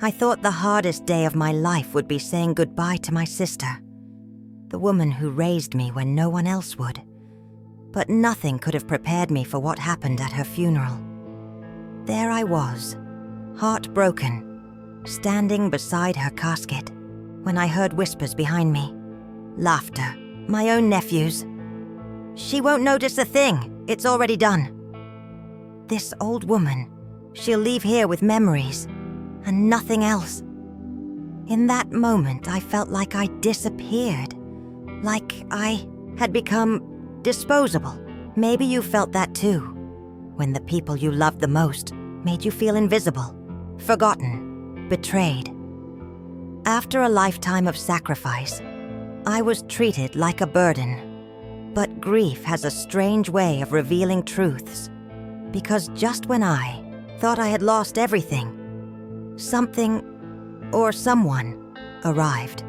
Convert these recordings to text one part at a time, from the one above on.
I thought the hardest day of my life would be saying goodbye to my sister, the woman who raised me when no one else would. But nothing could have prepared me for what happened at her funeral. There I was, heartbroken, standing beside her casket, when I heard whispers behind me. Laughter, my own nephews. "She won't notice a thing, it's already done." This old woman, she'll leave here with memories, and nothing else. In that moment, I felt like I disappeared, like I had become disposable. Maybe you felt that too, when the people you loved the most made you feel invisible, forgotten, betrayed. After a lifetime of sacrifice, I was treated like a burden. But grief has a strange way of revealing truths, because just when I thought I had lost everything, something or someone arrived.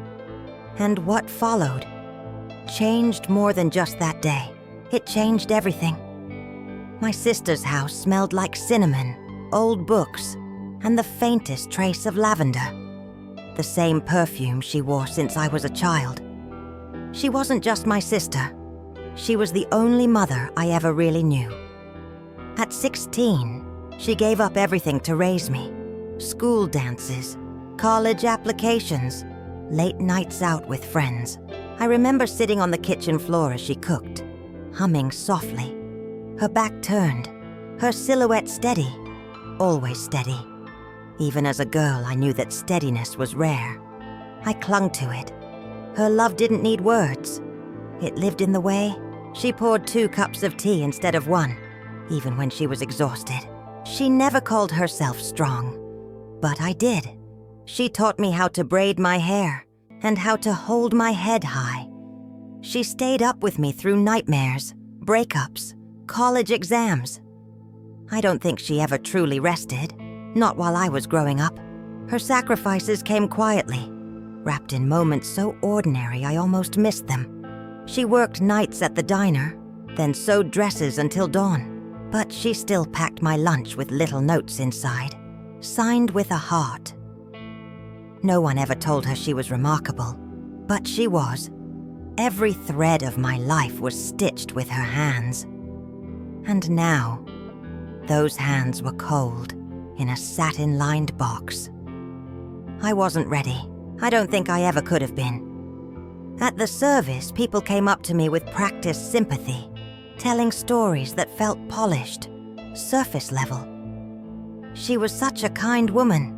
And what followed changed more than just that day. It changed everything. My sister's house smelled like cinnamon, old books, and the faintest trace of lavender. The same perfume she wore since I was a child. She wasn't just my sister. She was the only mother I ever really knew. At 16, she gave up everything to raise me. School dances, college applications, late nights out with friends. I remember sitting on the kitchen floor as she cooked, humming softly, her back turned, her silhouette steady, always steady. Even as a girl, I knew that steadiness was rare. I clung to it. Her love didn't need words. It lived in the way she poured 2 cups of tea instead of 1, even when she was exhausted. She never called herself strong, but I did. She taught me how to braid my hair and how to hold my head high. She stayed up with me through nightmares, breakups, college exams. I don't think she ever truly rested, not while I was growing up. Her sacrifices came quietly, wrapped in moments so ordinary I almost missed them. She worked nights at the diner, then sewed dresses until dawn. But she still packed my lunch with little notes inside, signed with a heart. No one ever told her she was remarkable, but she was. Every thread of my life was stitched with her hands. And now, those hands were cold in a satin-lined box. I wasn't ready. I don't think I ever could have been. At the service, people came up to me with practiced sympathy, telling stories that felt polished, surface level. She was such a kind woman.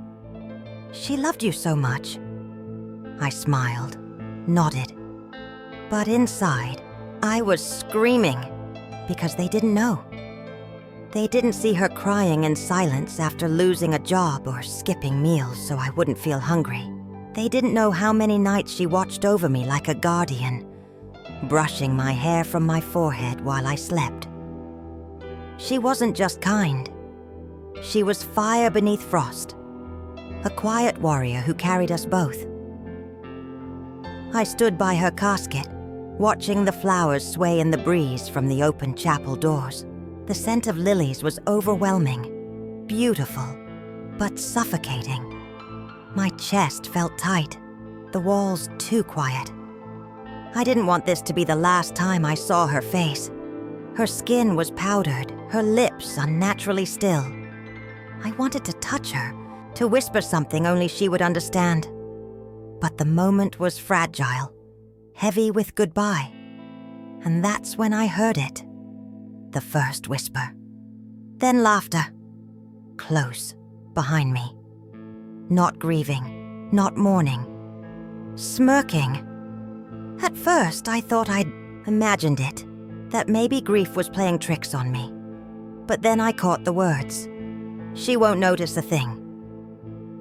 She loved you so much. I smiled, nodded. But inside, I was screaming because they didn't know. They didn't see her crying in silence after losing a job or skipping meals so I wouldn't feel hungry. They didn't know how many nights she watched over me like a guardian, brushing my hair from my forehead while I slept. She wasn't just kind. She was fire beneath frost, a quiet warrior who carried us both. I stood by her casket, watching the flowers sway in the breeze from the open chapel doors. The scent of lilies was overwhelming, beautiful, but suffocating. My chest felt tight, the walls too quiet. I didn't want this to be the last time I saw her face. Her skin was powdered, her lips unnaturally still. I wanted to touch her, to whisper something only she would understand. But the moment was fragile, heavy with goodbye. And that's when I heard it. The first whisper. Then laughter. Close, behind me. Not grieving, not mourning. Smirking. At first, I thought I'd imagined it, that maybe grief was playing tricks on me. But then I caught the words. She won't notice a thing.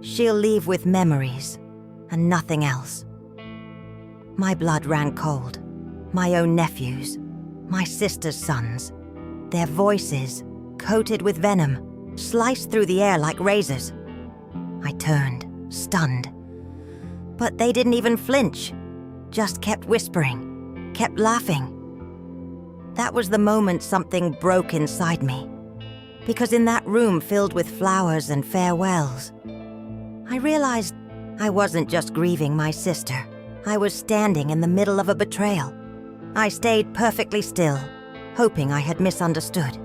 She'll leave with memories, and nothing else. My blood ran cold. My own nephews, my sister's sons, their voices, coated with venom, sliced through the air like razors. I turned, stunned. But they didn't even flinch, just kept whispering, kept laughing. That was the moment something broke inside me, because in that room filled with flowers and farewells, I realized I wasn't just grieving my sister. I was standing in the middle of a betrayal. I stayed perfectly still, hoping I had misunderstood.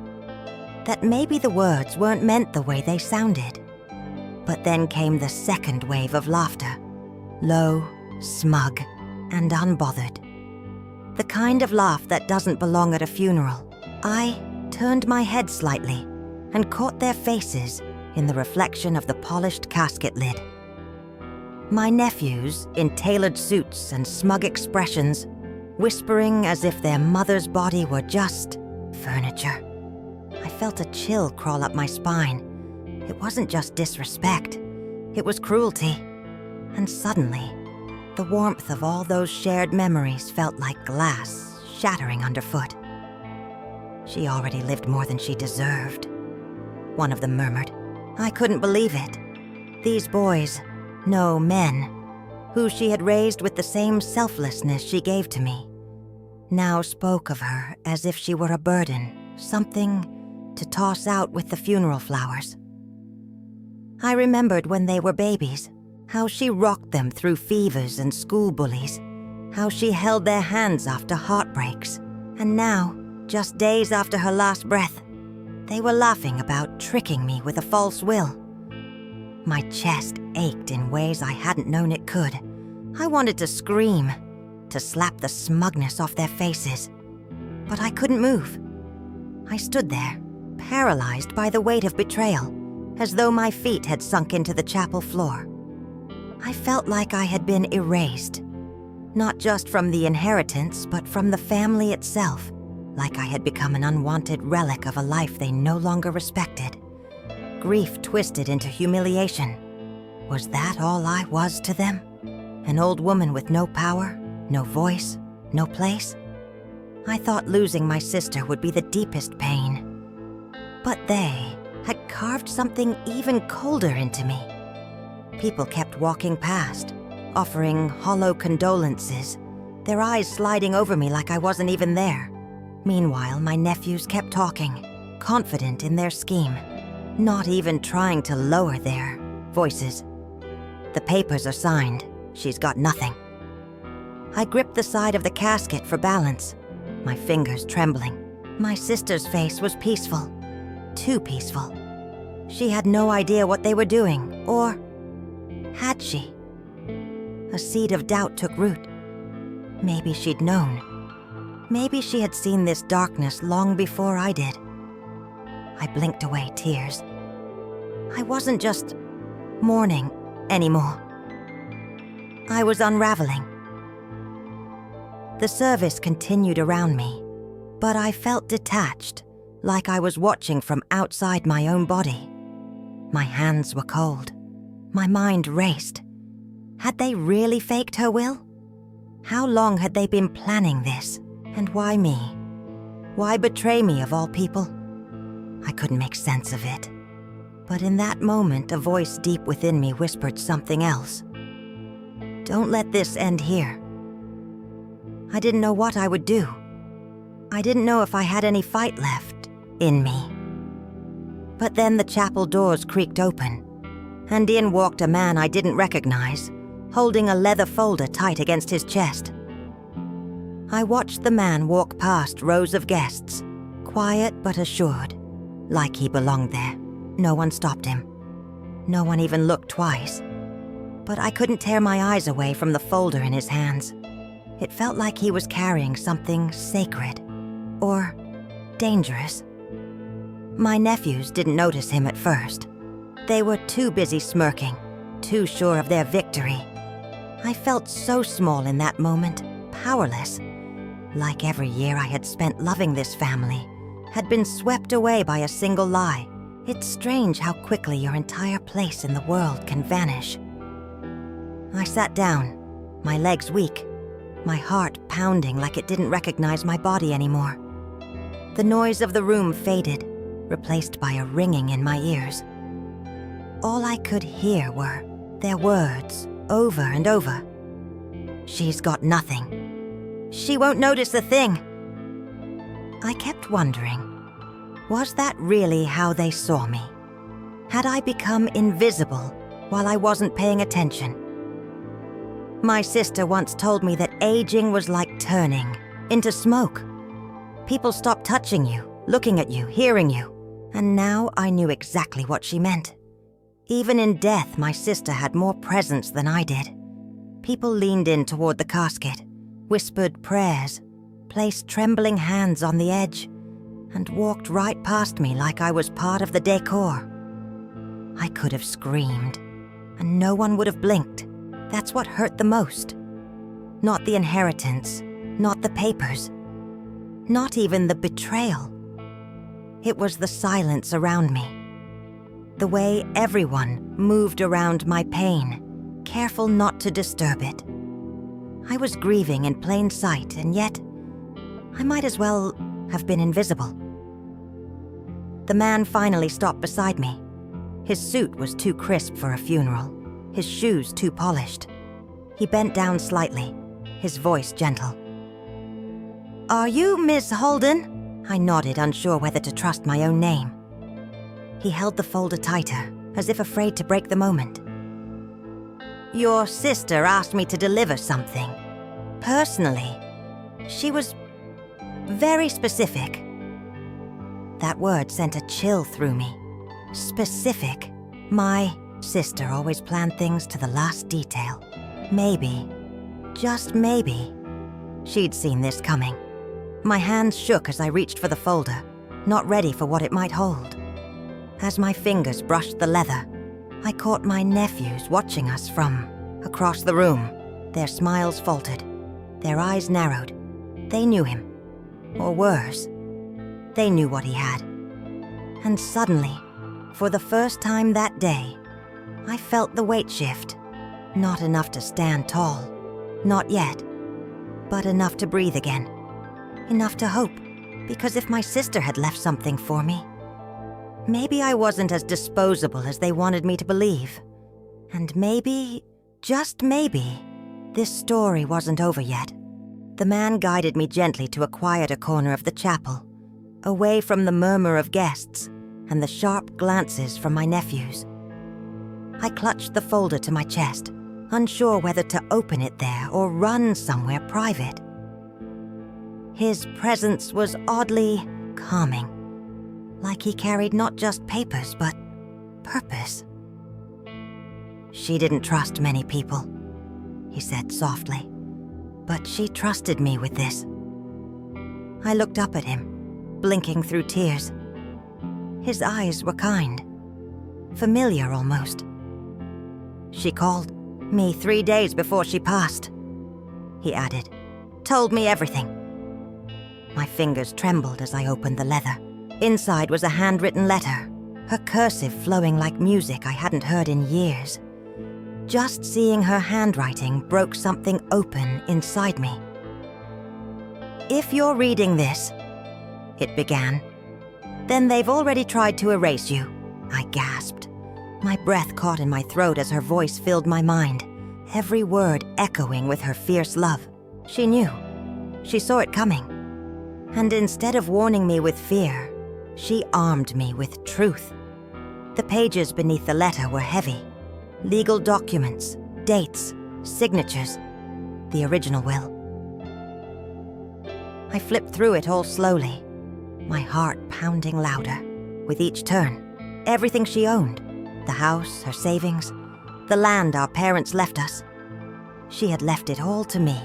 That maybe the words weren't meant the way they sounded. But then came the second wave of laughter. Low, smug, and unbothered. The kind of laugh that doesn't belong at a funeral. I turned my head slightly and caught their faces in the reflection of the polished casket lid. My nephews, in tailored suits and smug expressions, whispering as if their mother's body were just furniture. I felt a chill crawl up my spine. It wasn't just disrespect, it was cruelty. And suddenly, the warmth of all those shared memories felt like glass shattering underfoot. She already lived more than she deserved, one of them murmured. I couldn't believe it. These boys, no men, who she had raised with the same selflessness she gave to me, now spoke of her as if she were a burden, something to toss out with the funeral flowers. I remembered when they were babies, how she rocked them through fevers and school bullies, how she held their hands after heartbreaks, and now, just days after her last breath, they were laughing about tricking me with a false will. My chest ached in ways I hadn't known it could. I wanted to scream, to slap the smugness off their faces, but I couldn't move. I stood there, paralyzed by the weight of betrayal, as though my feet had sunk into the chapel floor. I felt like I had been erased, not just from the inheritance, but from the family itself, like I had become an unwanted relic of a life they no longer respected. Grief twisted into humiliation. Was that all I was to them? An old woman with no power, no voice, no place? I thought losing my sister would be the deepest pain. But they had carved something even colder into me. People kept walking past, offering hollow condolences, their eyes sliding over me like I wasn't even there. Meanwhile, my nephews kept talking, confident in their scheme, not even trying to lower their voices. The papers are signed. She's got nothing. I gripped the side of the casket for balance, my fingers trembling. My sister's face was peaceful, too peaceful. She had no idea what they were doing, or had she? A seed of doubt took root. Maybe she'd known. Maybe she had seen this darkness long before I did. I blinked away tears. I wasn't just mourning anymore. I was unraveling. The service continued around me, but I felt detached, like I was watching from outside my own body. My hands were cold. My mind raced. Had they really faked her will? How long had they been planning this? And why me? Why betray me of all people? I couldn't make sense of it. But in that moment, a voice deep within me whispered something else. Don't let this end here. I didn't know what I would do. I didn't know if I had any fight left in me. But then the chapel doors creaked open, and in walked a man I didn't recognize, holding a leather folder tight against his chest. I watched the man walk past rows of guests, quiet but assured, like he belonged there. No one stopped him. No one even looked twice. But I couldn't tear my eyes away from the folder in his hands. It felt like he was carrying something sacred, or dangerous. My nephews didn't notice him at first. They were too busy smirking, too sure of their victory. I felt so small in that moment, powerless. Like every year I had spent loving this family had been swept away by a single lie. It's strange how quickly your entire place in the world can vanish. I sat down, my legs weak, my heart pounding like it didn't recognize my body anymore. The noise of the room faded, replaced by a ringing in my ears. All I could hear were their words over and over. She's got nothing. She won't notice a thing. I kept wondering, was that really how they saw me? Had I become invisible while I wasn't paying attention. My sister once told me that aging was like turning into smoke. People stopped touching you, looking at you, hearing you, and now I knew exactly what she meant. Even in death, my sister had more presence than I did. People leaned in toward the casket, whispered prayers, placed trembling hands on the edge, and walked right past me like I was part of the decor. I could have screamed, and no one would have blinked. That's what hurt the most. Not the inheritance, not the papers, not even the betrayal. It was the silence around me. The way everyone moved around my pain, careful not to disturb it. I was grieving in plain sight, and yet I might as well have been invisible. The man finally stopped beside me. His suit was too crisp for a funeral, his shoes too polished. He bent down slightly, his voice gentle. "Are you Miss Holden?" I nodded, unsure whether to trust my own name. He held the folder tighter, as if afraid to break the moment. "Your sister asked me to deliver something. Personally. She was very specific." That word sent a chill through me. Specific. My sister always planned things to the last detail. Maybe, just maybe, she'd seen this coming. My hands shook as I reached for the folder, not ready for what it might hold. As my fingers brushed the leather, I caught my nephews watching us from across the room. Their smiles faltered, their eyes narrowed. They knew him. Or worse, they knew what he had. And suddenly, for the first time that day, I felt the weight shift. Not enough to stand tall. Not yet. But enough to breathe again. Enough to hope. Because if my sister had left something for me, maybe I wasn't as disposable as they wanted me to believe. And maybe, just maybe, this story wasn't over yet. The man guided me gently to a quieter corner of the chapel, away from the murmur of guests and the sharp glances from my nephews. I clutched the folder to my chest, unsure whether to open it there or run somewhere private. His presence was oddly calming, like he carried not just papers, but purpose. "She didn't trust many people," he said softly, "but she trusted me with this." I looked up at him, blinking through tears. His eyes were kind, familiar almost. "She called me 3 days before she passed," he added. "Told me everything." My fingers trembled as I opened the leather. Inside was a handwritten letter, her cursive flowing like music I hadn't heard in years. Just seeing her handwriting broke something open inside me. "If you're reading this," it began, "then they've already tried to erase you," I gasped. My breath caught in my throat as her voice filled my mind, every word echoing with her fierce love. She knew. She saw it coming. And instead of warning me with fear, she armed me with truth. The pages beneath the letter were heavy. Legal documents, dates, signatures, the original will. I flipped through it all slowly, my heart pounding louder. With each turn, everything she owned, the house, her savings, the land our parents left us. She had left it all to me,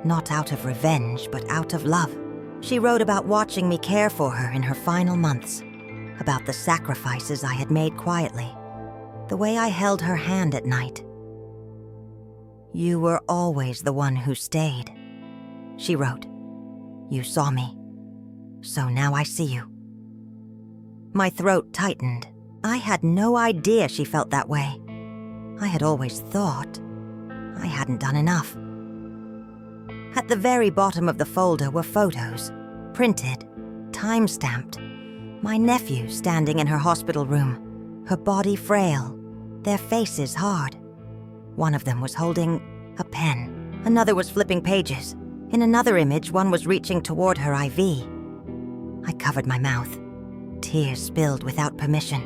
not out of revenge, but out of love. She wrote about watching me care for her in her final months, about the sacrifices I had made quietly, the way I held her hand at night. "You were always the one who stayed," she wrote. "You saw me, so now I see you." My throat tightened. I had no idea she felt that way. I had always thought I hadn't done enough. At the very bottom of the folder were photos, printed, time-stamped. My nephew standing in her hospital room, her body frail, their faces hard. One of them was holding a pen. Another was flipping pages. In another image, one was reaching toward her IV. I covered my mouth. Tears spilled without permission.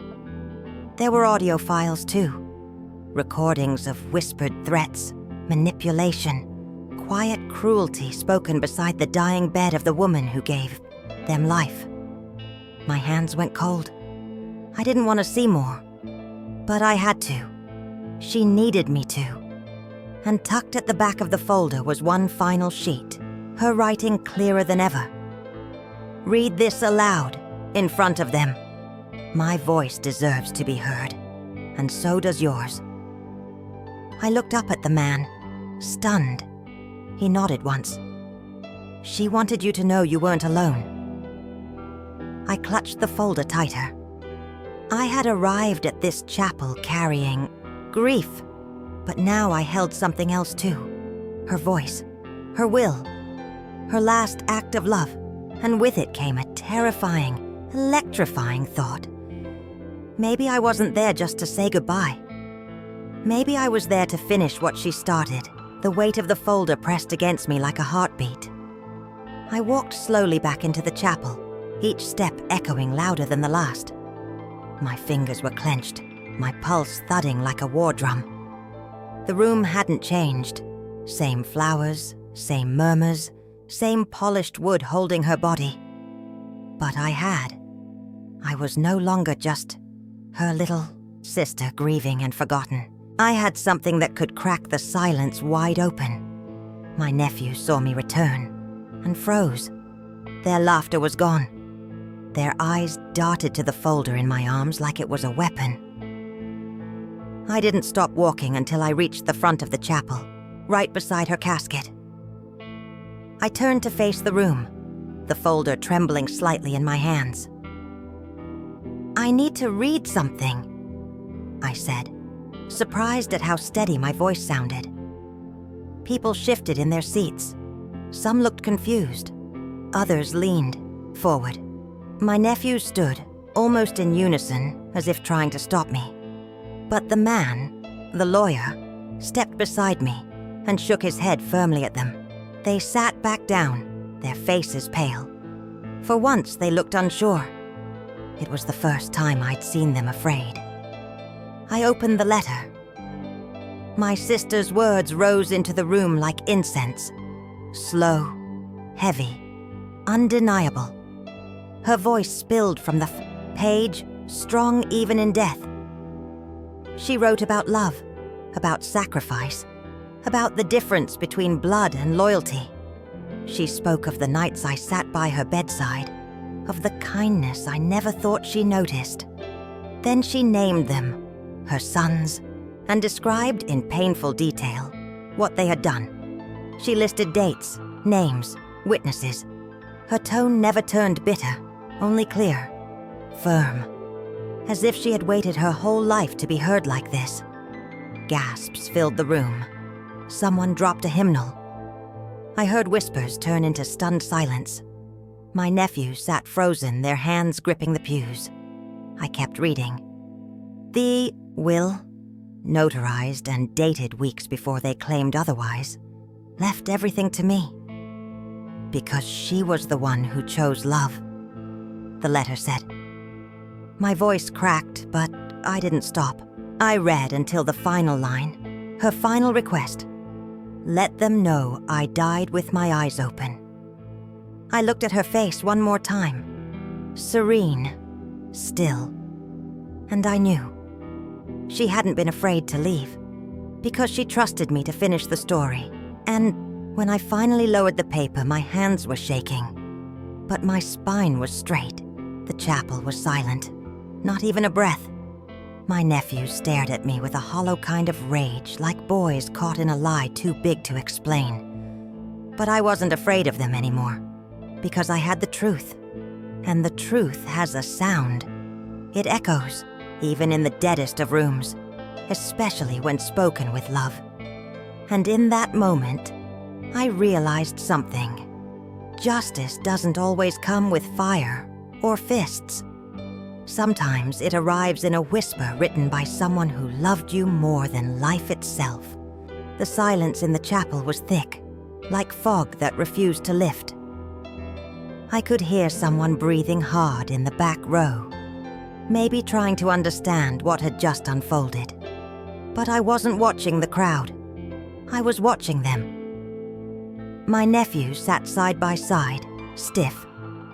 There were audio files, too. recordings of whispered threats, manipulation, quiet cruelty spoken beside the dying bed of the woman who gave them life. My hands went cold. I didn't want to see more, but I had to. She needed me to. And tucked at the back of the folder was one final sheet, her writing clearer than ever. Read this aloud, in front of them. My voice deserves to be heard, and so does yours. I looked up at the man, stunned. He nodded once. She wanted you to know you weren't alone. I clutched the folder tighter. I had arrived at this chapel carrying grief, but now I held something else too. Her voice, her will, her last act of love, and with it came a terrifying, electrifying thought. Maybe I wasn't there just to say goodbye. Maybe I was there to finish what she started, the weight of the folder pressed against me like a heartbeat. I walked slowly back into the chapel, each step echoing louder than the last. My fingers were clenched, my pulse thudding like a war drum. The room hadn't changed. Same flowers, same murmurs, same polished wood holding her body. But I had. I was no longer just her little sister grieving and forgotten. I had something that could crack the silence wide open. My nephews saw me return and froze. Their laughter was gone. Their eyes darted to the folder in my arms like it was a weapon. I didn't stop walking until I reached the front of the chapel, right beside her casket. I turned to face the room, the folder trembling slightly in my hands. I need to read something, I said, surprised at how steady my voice sounded. People shifted in their seats. Some looked confused. Others leaned forward. My nephew stood, almost in unison, as if trying to stop me. But the man, the lawyer, stepped beside me and shook his head firmly at them. They sat back down, their faces pale. For once, they looked unsure. It was the first time I'd seen them afraid. I opened the letter. My sister's words rose into the room like incense. Slow, heavy, undeniable. Her voice spilled from the page, strong even in death. She wrote about love, about sacrifice, about the difference between blood and loyalty. She spoke of the nights I sat by her bedside, of the kindness I never thought she noticed. Then she named them, her sons, and described in painful detail what they had done. She listed dates, names, witnesses. Her tone never turned bitter, only clear, firm, as if she had waited her whole life to be heard like this. Gasps filled the room. Someone dropped a hymnal. I heard whispers turn into stunned silence. My nephews sat frozen, their hands gripping the pews. I kept reading. The will, notarized and dated weeks before they claimed otherwise, left everything to me. Because she was the one who chose love, the letter said. My voice cracked, but I didn't stop. I read until the final line, her final request. Let them know I died with my eyes open. I looked at her face one more time. Serene, still. And I knew. She hadn't been afraid to leave, because she trusted me to finish the story. And when I finally lowered the paper, my hands were shaking. But my spine was straight. The chapel was silent. Not even a breath. My nephews stared at me with a hollow kind of rage, like boys caught in a lie too big to explain. But I wasn't afraid of them anymore, because I had the truth. And the truth has a sound. It echoes, even in the deadest of rooms, especially when spoken with love. And in that moment, I realized something. Justice doesn't always come with fire or fists. Sometimes it arrives in a whisper written by someone who loved you more than life itself. The silence in the chapel was thick, like fog that refused to lift. I could hear someone breathing hard in the back row, maybe trying to understand what had just unfolded. But I wasn't watching the crowd. I was watching them. My nephews sat side by side, stiff,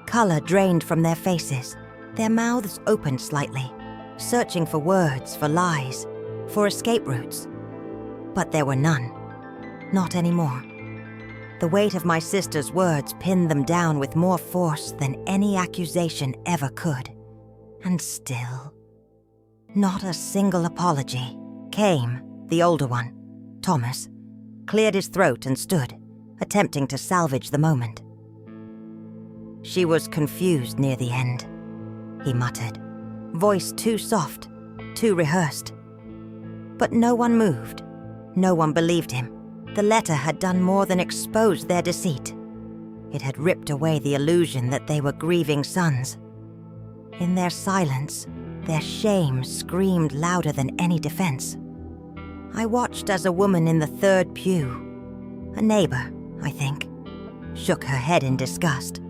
color drained from their faces, their mouths opened slightly, searching for words, for lies, for escape routes. But there were none. Not anymore. The weight of my sister's words pinned them down with more force than any accusation ever could. And still, not a single apology. Came, the older one, Thomas, cleared his throat and stood, attempting to salvage the moment. She was confused near the end, he muttered, voice too soft, too rehearsed. But no one moved. No one believed him. The letter had done more than expose their deceit. It had ripped away the illusion that they were grieving sons. In their silence, their shame screamed louder than any defense. I watched as a woman in the third pew, a neighbor, I think, shook her head in disgust.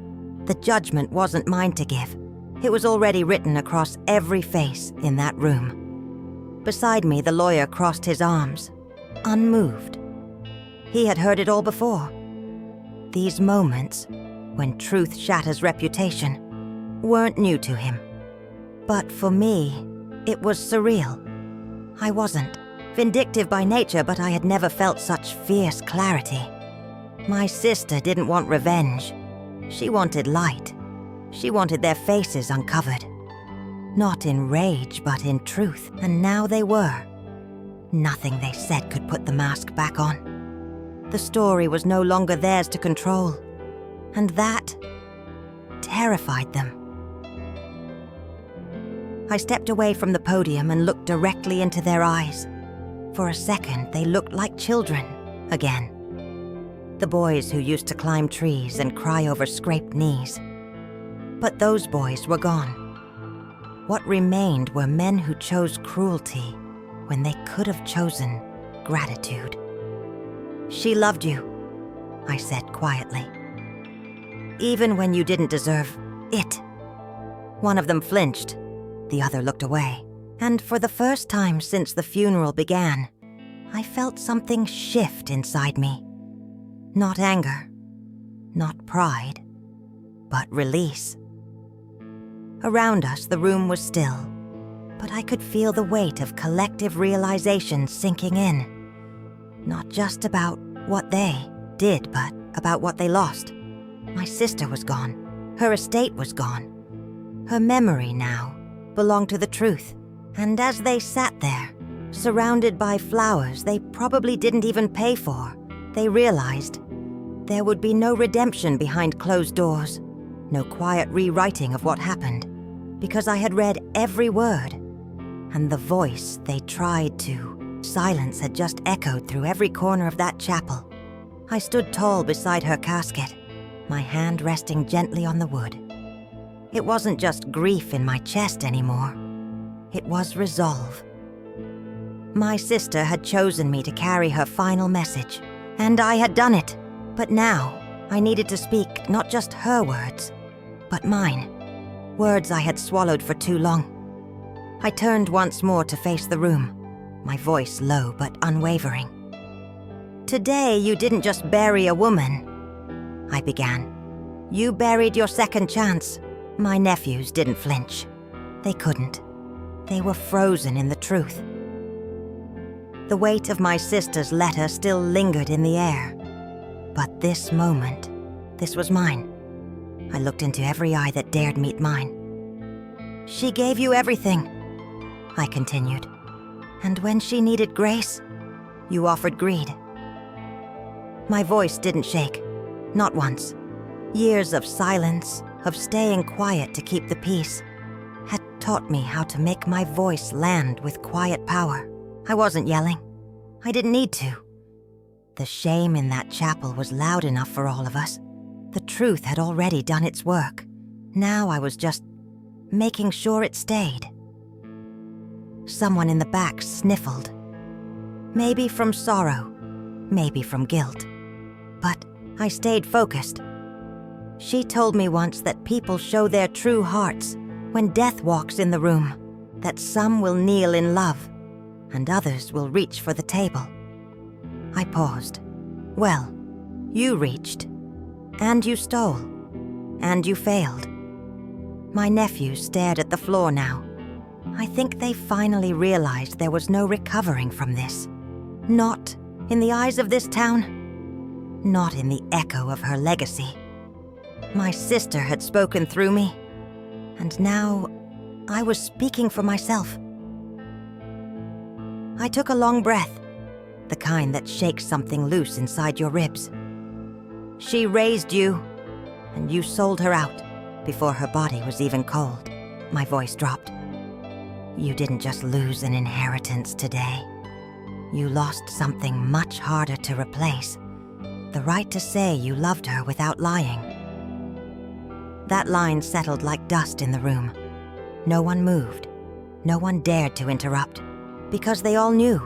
The judgment wasn't mine to give. It was already written across every face in that room. Beside me, the lawyer crossed his arms, unmoved. He had heard it all before. These moments, when truth shatters reputation, weren't new to him. But for me, it was surreal. I wasn't vindictive by nature, but I had never felt such fierce clarity. My sister didn't want revenge. She wanted light. She wanted their faces uncovered. Not in rage, but in truth, and now they were. Nothing they said could put the mask back on. The story was no longer theirs to control, and that terrified them. I stepped away from the podium and looked directly into their eyes. For a second, they looked like children again. The boys who used to climb trees and cry over scraped knees. But those boys were gone. What remained were men who chose cruelty when they could have chosen gratitude. "She loved you," I said quietly. "Even when you didn't deserve it." One of them flinched, the other looked away. And for the first time since the funeral began, I felt something shift inside me. Not anger, not pride, but release. Around us, the room was still, but I could feel the weight of collective realization sinking in. Not just about what they did, but about what they lost. My sister was gone. Her estate was gone. Her memory now belonged to the truth. And as they sat there, surrounded by flowers they probably didn't even pay for, they realized there would be no redemption behind closed doors, no quiet rewriting of what happened, because I had read every word, and the voice they tried to silence had just echoed through every corner of that chapel. I stood tall beside her casket, my hand resting gently on the wood. It wasn't just grief in my chest anymore. It was resolve. My sister had chosen me to carry her final message, and I had done it. But now, I needed to speak not just her words, but mine. Words I had swallowed for too long. I turned once more to face the room, my voice low but unwavering. "Today you didn't just bury a woman," I began. "You buried your second chance." My nephews didn't flinch. They couldn't. They were frozen in the truth. The weight of my sister's letter still lingered in the air. But this moment, this was mine. I looked into every eye that dared meet mine. "She gave you everything," I continued. "And when she needed grace, you offered greed." My voice didn't shake, not once. Years of silence, of staying quiet to keep the peace, had taught me how to make my voice land with quiet power. I wasn't yelling. I didn't need to. The shame in that chapel was loud enough for all of us. The truth had already done its work. Now I was just making sure it stayed. Someone in the back sniffled. Maybe from sorrow, maybe from guilt. But I stayed focused. She told me once that people show their true hearts when death walks in the room, that some will kneel in love, and others will reach for the table. I paused. Well, you reached, and you stole, and you failed. My nephews stared at the floor now. I think they finally realized there was no recovering from this. Not in the eyes of this town, not in the echo of her legacy. My sister had spoken through me, and now I was speaking for myself. I took a long breath, the kind that shakes something loose inside your ribs. She raised you, and you sold her out before her body was even cold. My voice dropped. You didn't just lose an inheritance today. You lost something much harder to replace. The right to say you loved her without lying. That line settled like dust in the room. No one moved. No one dared to interrupt, because they all knew.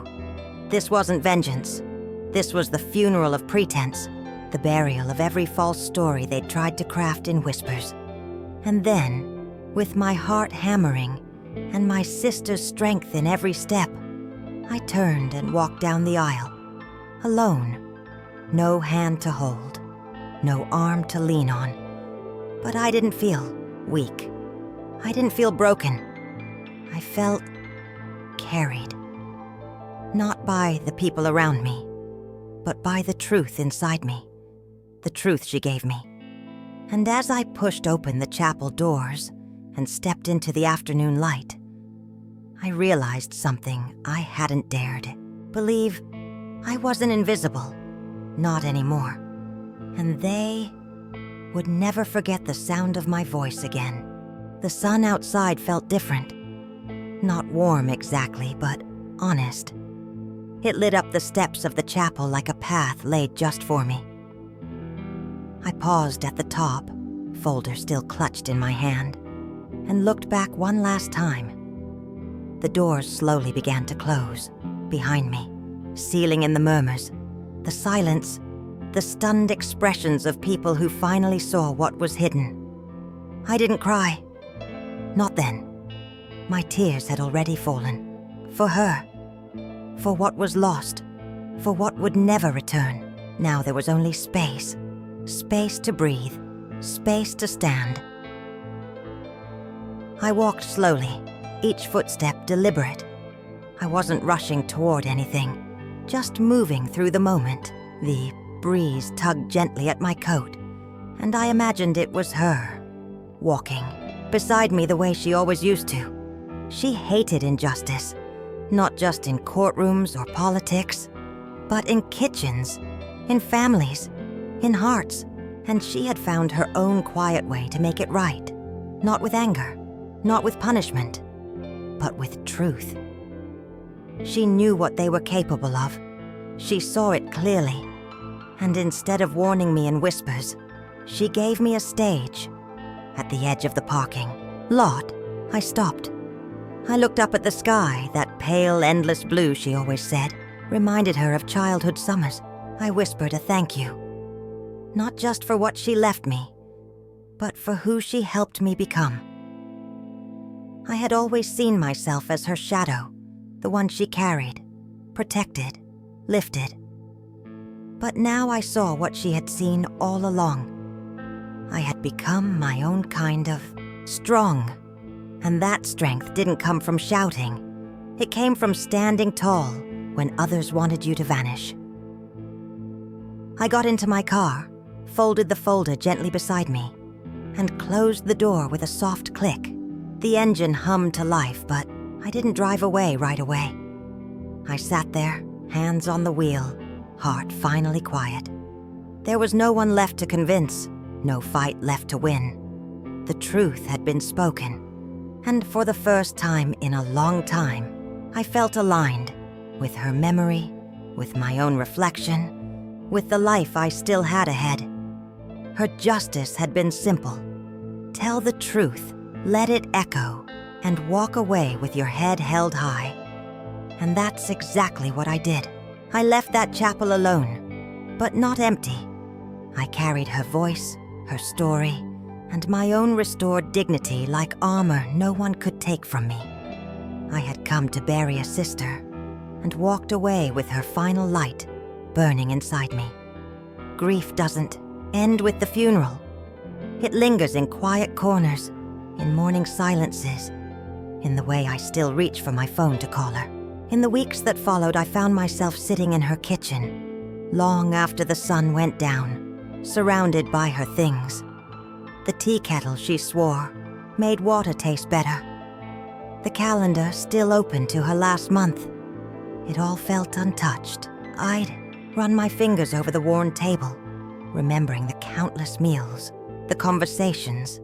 This wasn't vengeance. This was the funeral of pretense, the burial of every false story they'd tried to craft in whispers. And then, with my heart hammering and my sister's strength in every step, I turned and walked down the aisle, alone. No hand to hold, no arm to lean on. But I didn't feel weak. I didn't feel broken. I felt carried. Not by the people around me, but by the truth inside me. The truth she gave me. And as I pushed open the chapel doors and stepped into the afternoon light, I realized something I hadn't dared believe. I wasn't invisible. Not anymore. And they would never forget the sound of my voice again. The sun outside felt different. Not warm exactly, but honest. It lit up the steps of the chapel like a path laid just for me. I paused at the top, folder still clutched in my hand, and looked back one last time. The doors slowly began to close, behind me, sealing in the murmurs, the silence, the stunned expressions of people who finally saw what was hidden. I didn't cry. Not then. My tears had already fallen. For her. For what was lost. For what would never return. Now there was only space. Space to breathe. Space to stand. I walked slowly, each footstep deliberate. I wasn't rushing toward anything, just moving through the moment. The breeze tugged gently at my coat, and I imagined it was her, walking beside me the way she always used to. She hated injustice, not just in courtrooms or politics, but in kitchens, in families, in hearts, and she had found her own quiet way to make it right. Not with anger, not with punishment, but with truth. She knew what they were capable of. She saw it clearly, and instead of warning me in whispers, she gave me a stage. At the edge of the parking lot, I stopped. I looked up at the sky, that pale, endless blue she always said, reminded her of childhood summers. I whispered a thank you. Not just for what she left me, but for who she helped me become. I had always seen myself as her shadow, the one she carried, protected, lifted. But now I saw what she had seen all along. I had become my own kind of strong, and that strength didn't come from shouting. It came from standing tall when others wanted you to vanish. I got into my car, folded the folder gently beside me, and closed the door with a soft click. The engine hummed to life, but I didn't drive away right away. I sat there, hands on the wheel, heart finally quiet. There was no one left to convince, no fight left to win. The truth had been spoken, and for the first time in a long time, I felt aligned with her memory, with my own reflection, with the life I still had ahead. Her justice had been simple. Tell the truth, let it echo, and walk away with your head held high. And that's exactly what I did. I left that chapel alone, but not empty. I carried her voice, her story, and my own restored dignity like armor no one could take from me. I had come to bury a sister, and walked away with her final light burning inside me. Grief doesn't end with the funeral. It lingers in quiet corners, in morning silences, in the way I still reach for my phone to call her. In the weeks that followed, I found myself sitting in her kitchen, long after the sun went down, surrounded by her things. The tea kettle she swore made water taste better. The calendar still open to her last month. It all felt untouched. I'd run my fingers over the worn table, remembering the countless meals, the conversations,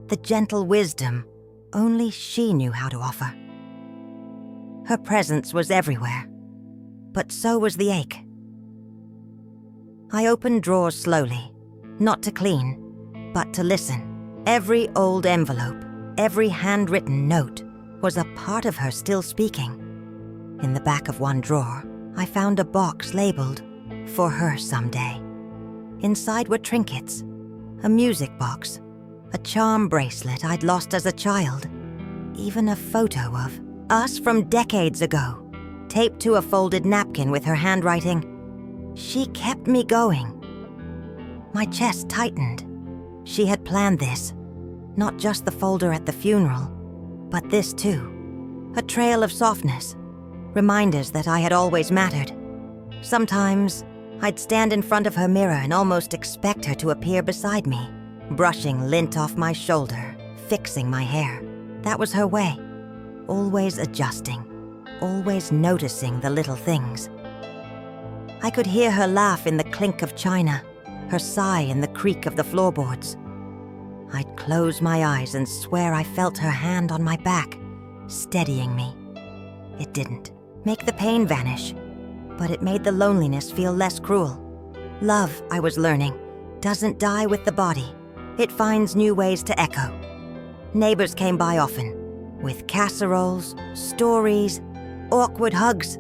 the gentle wisdom only she knew how to offer. Her presence was everywhere, but so was the ache. I opened drawers slowly, not to clean, but to listen. Every old envelope, every handwritten note was a part of her still speaking. In the back of one drawer, I found a box labeled, "For her someday." Inside were trinkets, a music box, a charm bracelet I'd lost as a child, even a photo of us from decades ago, taped to a folded napkin with her handwriting. She kept me going. My chest tightened. She had planned this, not just the folder at the funeral, but this too. A trail of softness, reminders that I had always mattered. Sometimes I'd stand in front of her mirror and almost expect her to appear beside me, brushing lint off my shoulder, fixing my hair. That was her way, always adjusting, always noticing the little things. I could hear her laugh in the clink of china, her sigh in the creak of the floorboards. I'd close my eyes and swear I felt her hand on my back, steadying me. It didn't make the pain vanish, but it made the loneliness feel less cruel. Love, I was learning, doesn't die with the body. It finds new ways to echo. Neighbors came by often, with casseroles, stories, awkward hugs.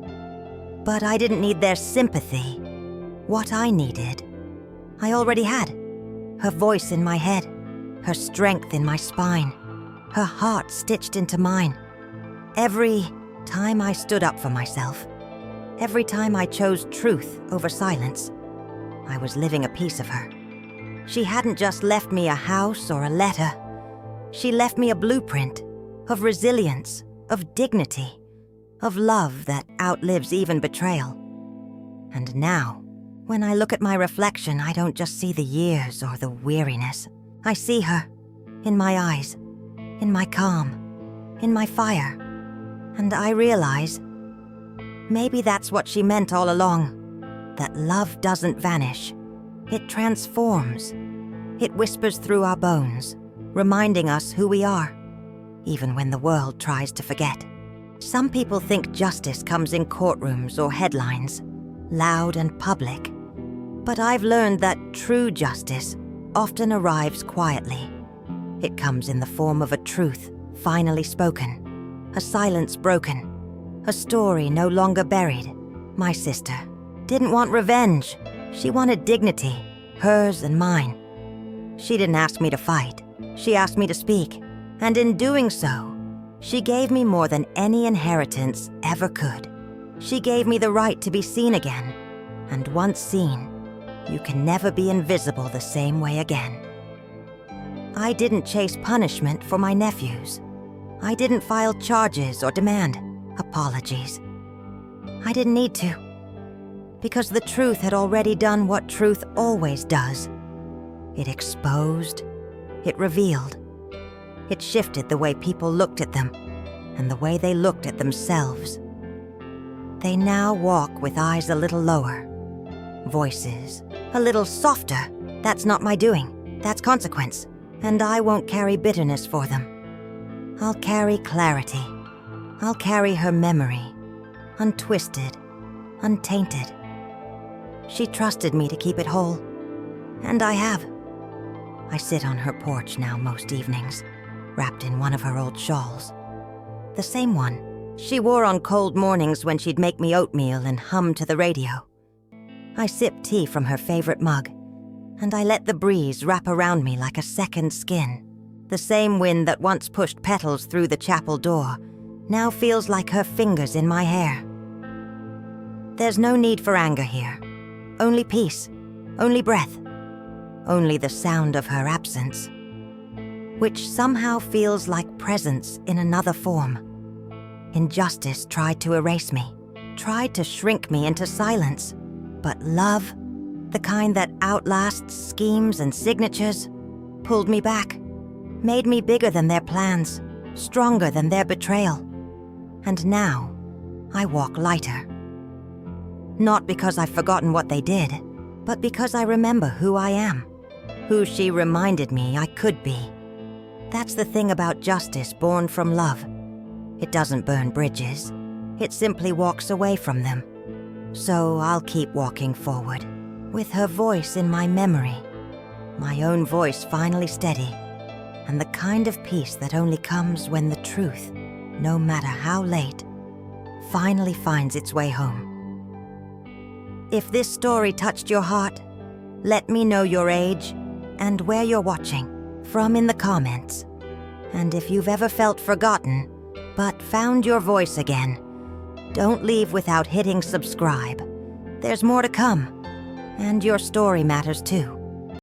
But I didn't need their sympathy. What I needed, I already had. Her voice in my head, her strength in my spine, her heart stitched into mine. Every time I stood up for myself, every time I chose truth over silence, I was living a piece of her. She hadn't just left me a house or a letter. She left me a blueprint of resilience, of dignity, of love that outlives even betrayal. And now, when I look at my reflection, I don't just see the years or the weariness. I see her, in my eyes, in my calm, in my fire. And I realize, maybe that's what she meant all along, that love doesn't vanish. It transforms. It whispers through our bones, reminding us who we are, even when the world tries to forget. Some people think justice comes in courtrooms or headlines, loud and public. But I've learned that true justice often arrives quietly. It comes in the form of a truth finally spoken, a silence broken, a story no longer buried. My sister didn't want revenge. She wanted dignity, hers and mine. She didn't ask me to fight. She asked me to speak. And in doing so, she gave me more than any inheritance ever could. She gave me the right to be seen again. And once seen, you can never be invisible the same way again. I didn't chase punishment for my nephews. I didn't file charges or demand apologies. I didn't need to, because the truth had already done what truth always does. It exposed, it revealed, it shifted the way people looked at them and the way they looked at themselves. They now walk with eyes a little lower, voices a little softer. That's not my doing, that's consequence, and I won't carry bitterness for them. I'll carry clarity. I'll carry her memory, untwisted, untainted. She trusted me to keep it whole, and I have. I sit on her porch now most evenings, wrapped in one of her old shawls. The same one she wore on cold mornings when she'd make me oatmeal and hum to the radio. I sip tea from her favorite mug, and I let the breeze wrap around me like a second skin. The same wind that once pushed petals through the chapel door now feels like her fingers in my hair. There's no need for anger here. Only peace. Only breath. Only the sound of her absence, which somehow feels like presence in another form. Injustice tried to erase me, tried to shrink me into silence. But love, the kind that outlasts schemes and signatures, pulled me back, made me bigger than their plans, stronger than their betrayal. And now, I walk lighter. Not because I've forgotten what they did, but because I remember who I am, who she reminded me I could be. That's the thing about justice born from love. It doesn't burn bridges. It simply walks away from them. So I'll keep walking forward, with her voice in my memory, my own voice finally steady, and the kind of peace that only comes when the truth, no matter how late, finally finds its way home. If this story touched your heart, let me know your age and where you're watching from in the comments. And if you've ever felt forgotten, but found your voice again, don't leave without hitting subscribe. There's more to come, and your story matters too.